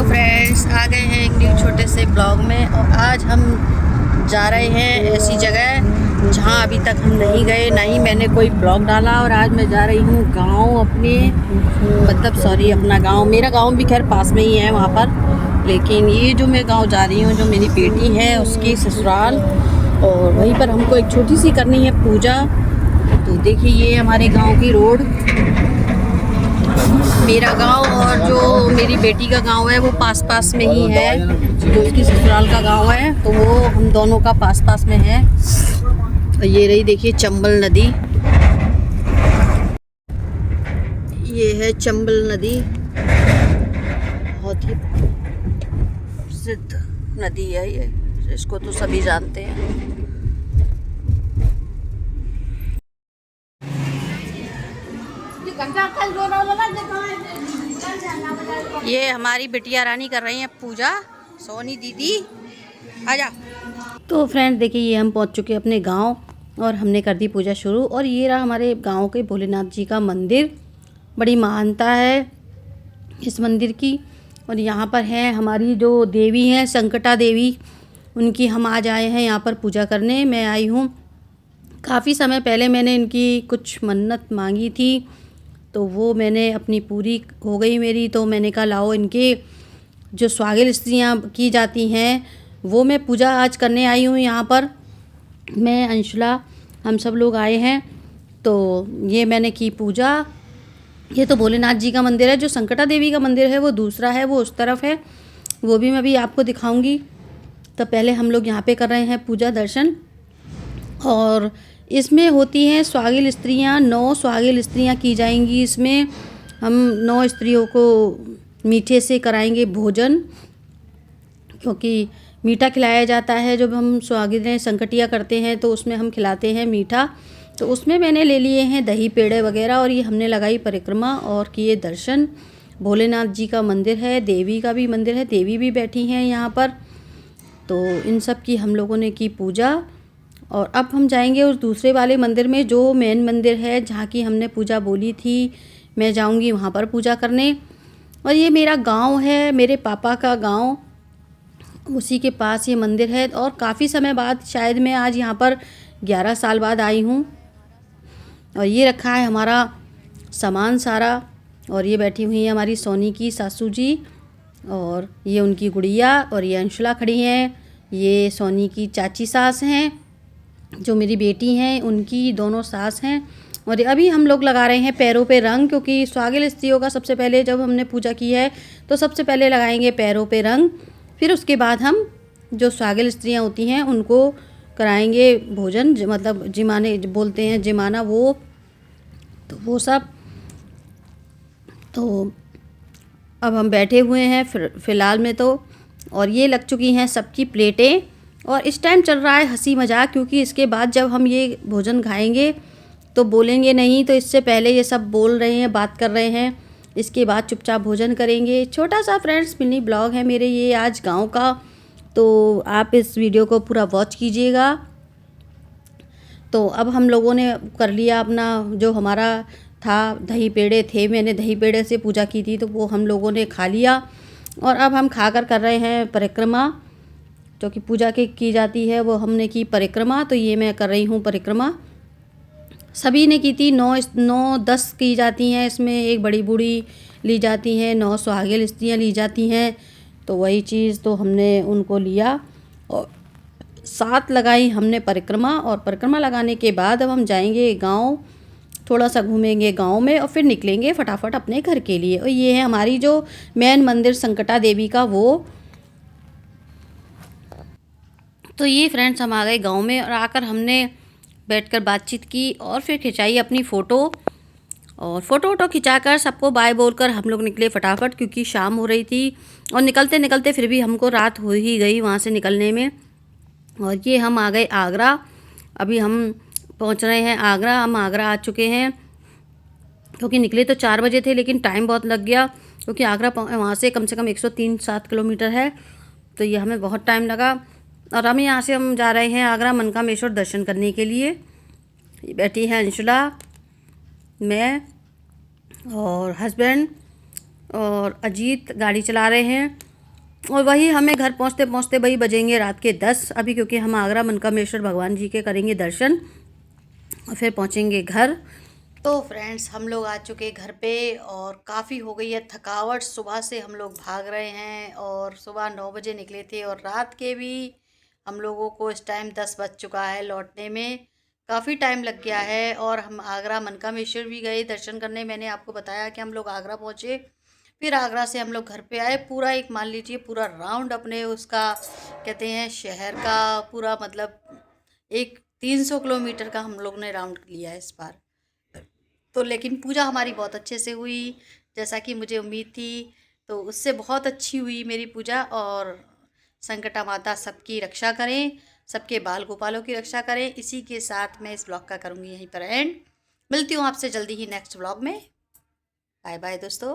Hello friends, आ गए हैं एक न्यू छोटे से ब्लॉग में। और आज हम जा रहे हैं ऐसी जगह जहां अभी तक हम नहीं गए, ना ही मैंने कोई ब्लॉग डाला। और आज मैं जा रही हूं गांव अपने, मतलब सॉरी अपना गांव, मेरा गांव भी खैर पास में ही है वहां पर, लेकिन ये जो मैं गांव जा रही हूं जो मेरी बेटी है उसकी ससुराल, और वहीं पर हमको एक छोटी सी करनी है पूजा। तो देखिए ये हमारे गाँव की रोड, मेरा गांव और जो मेरी बेटी का गांव है वो पास पास में ही है। जो उसकी ससुराल का गांव है तो वो हम दोनों का पास पास में है। और ये रही देखिए चंबल नदी, ये है चंबल नदी, बहुत ही प्रसिद्ध नदी है ये, इसको तो सभी जानते हैं। ये हमारी बिटिया रानी कर रही है पूजा, सोनी दीदी आजा। तो फ्रेंड्स देखिए ये हम पहुंच चुके अपने गांव और हमने कर दी पूजा शुरू। और ये रहा हमारे गांव के भोलेनाथ जी का मंदिर, बड़ी महानता है इस मंदिर की। और यहाँ पर है हमारी जो देवी हैं संकटा देवी, उनकी हम आज आए हैं यहाँ पर पूजा करने। मैं आई हूँ काफ़ी समय पहले, मैंने इनकी कुछ मन्नत मांगी थी तो वो मैंने अपनी पूरी हो गई मेरी। तो मैंने कहा लाओ इनके जो स्वागत स्त्रियाँ की जाती हैं वो मैं पूजा आज करने आई हूँ यहाँ पर। मैं अंशुला हम सब लोग आए हैं तो ये मैंने की पूजा। ये तो भोलेनाथ जी का मंदिर है, जो संकटा देवी का मंदिर है वो दूसरा है, वो उस तरफ है, वो भी मैं अभी आपको दिखाऊंगी। तो पहले हम लोग यहाँ पे कर रहे हैं पूजा दर्शन। और इसमें होती हैं स्वागिल स्त्रियाँ, 9 स्वागिल स्त्रियाँ की जाएंगी। इसमें हम 9 स्त्रियों को मीठे से कराएंगे भोजन, क्योंकि मीठा खिलाया जाता है। जब हम स्वागिलें संकटिया करते हैं तो उसमें हम खिलाते हैं मीठा। तो उसमें मैंने ले लिए हैं दही पेड़े वगैरह, और ये हमने लगाई परिक्रमा और किए दर्शन। भोलेनाथ जी का मंदिर है, देवी का भी मंदिर है, देवी भी बैठी हैं यहाँ पर। तो इन सब की हम लोगों ने की पूजा। और अब हम जाएंगे उस दूसरे वाले मंदिर में जो मेन मंदिर है जहाँ की हमने पूजा बोली थी, मैं जाऊँगी वहाँ पर पूजा करने। और ये मेरा गांव है, मेरे पापा का गांव, उसी के पास ये मंदिर है। और काफ़ी समय बाद, शायद मैं आज यहाँ पर 11 साल बाद आई हूँ। और ये रखा है हमारा सामान सारा, और ये बैठी हुई है हमारी सोनी की सासू जी, और ये उनकी गुड़िया, और ये अंशुला खड़ी हैं। ये सोनी की चाची सास हैं, जो मेरी बेटी हैं उनकी दोनों सास हैं। और अभी हम लोग लगा रहे हैं पैरों पे रंग, क्योंकि स्वागिल स्त्रियों का सबसे पहले जब हमने पूजा की है तो सबसे पहले लगाएंगे पैरों पे रंग, फिर उसके बाद हम जो स्वागिल स्त्रियां होती हैं उनको कराएंगे भोजन, मतलब जिमाने बोलते हैं, जिमाना वो, तो वो सब। तो अब हम बैठे हुए हैं फ़िलहाल में तो, और ये लग चुकी हैं सबकी प्लेटें। और इस टाइम चल रहा है हंसी मजाक, क्योंकि इसके बाद जब हम ये भोजन खाएंगे तो बोलेंगे नहीं, तो इससे पहले ये सब बोल रहे हैं, बात कर रहे हैं। इसके बाद चुपचाप भोजन करेंगे। छोटा सा फ्रेंड्स मिनी ब्लॉग है मेरे ये आज गांव का, तो आप इस वीडियो को पूरा वॉच कीजिएगा। तो अब हम लोगों ने कर लिया अपना जो हमारा था, दही पेड़े थे, मैंने दही पेड़े से पूजा की थी तो वो हम लोगों ने खा लिया। और अब हम खाकर कर रहे हैं परिक्रमा, जो कि पूजा की जाती है वो हमने की परिक्रमा। तो ये मैं कर रही हूँ परिक्रमा, सभी ने की थी। 9-10 की जाती हैं, इसमें एक बड़ी बूढ़ी ली जाती हैं, 9 सुहागिन स्त्रियाँ ली जाती हैं। तो वही चीज़ तो हमने उनको लिया और 7 लगाई हमने परिक्रमा। और परिक्रमा लगाने के बाद अब हम जाएंगे गांव, थोड़ा सा घूमेंगे गांव में और फिर निकलेंगे फटाफट अपने घर के लिए। और ये है हमारी जो मेन मंदिर संकटा देवी का वो। तो ये फ्रेंड्स हम आ गए गांव में, और आकर हमने बैठकर बातचीत की और फिर खिंचाई अपनी फ़ोटो। और फ़ोटो खिंचाकर सबको बाय बोलकर हम लोग निकले फटाफट, क्योंकि शाम हो रही थी। और निकलते निकलते फिर भी हमको रात हो ही गई वहाँ से निकलने में। और ये हम आ गए आगरा, अभी हम पहुँच रहे हैं आगरा। हम आगरा आ चुके हैं, क्योंकि निकले तो 4 बजे थे लेकिन टाइम बहुत लग गया, क्योंकि आगरा वहाँ से कम 103-7 किलोमीटर है, तो ये हमें बहुत टाइम लगा। और हम यहाँ से हम जा रहे हैं आगरा मनकामेश्वर दर्शन करने के लिए। बैठी हैं अंशुला, मैं और हस्बैंड और अजीत गाड़ी चला रहे हैं। और वही हमें घर पहुंचते पहुंचते वही बजेंगे रात के 10 अभी, क्योंकि हम आगरा मनकामेश्वर भगवान जी के करेंगे दर्शन और फिर पहुंचेंगे घर। तो फ्रेंड्स हम लोग आ चुके घर पे और काफ़ी हो गई है थकावट। सुबह से हम लोग भाग रहे हैं और सुबह 9 बजे निकले थे और रात के भी हम लोगों को इस टाइम 10 बज चुका है लौटने में। काफ़ी टाइम लग गया है और हम आगरा मनकामेश्वर भी गए दर्शन करने। मैंने आपको बताया कि हम लोग आगरा पहुँचे, फिर आगरा से हम लोग घर पे आए। पूरा एक मान लीजिए पूरा राउंड अपने उसका कहते हैं शहर का पूरा, मतलब एक 300 किलोमीटर का हम लोग ने राउंड लिया है इस बार। तो लेकिन पूजा हमारी बहुत अच्छे से हुई, जैसा कि मुझे उम्मीद थी। तो उससे बहुत अच्छी हुई मेरी पूजा। और संकटा माता सबकी रक्षा करें, सबके बाल गोपालों की रक्षा करें। इसी के साथ मैं इस ब्लॉग का करूँगी यहीं पर एंड। मिलती हूँ आपसे जल्दी ही नेक्स्ट ब्लॉग में। बाय बाय दोस्तों।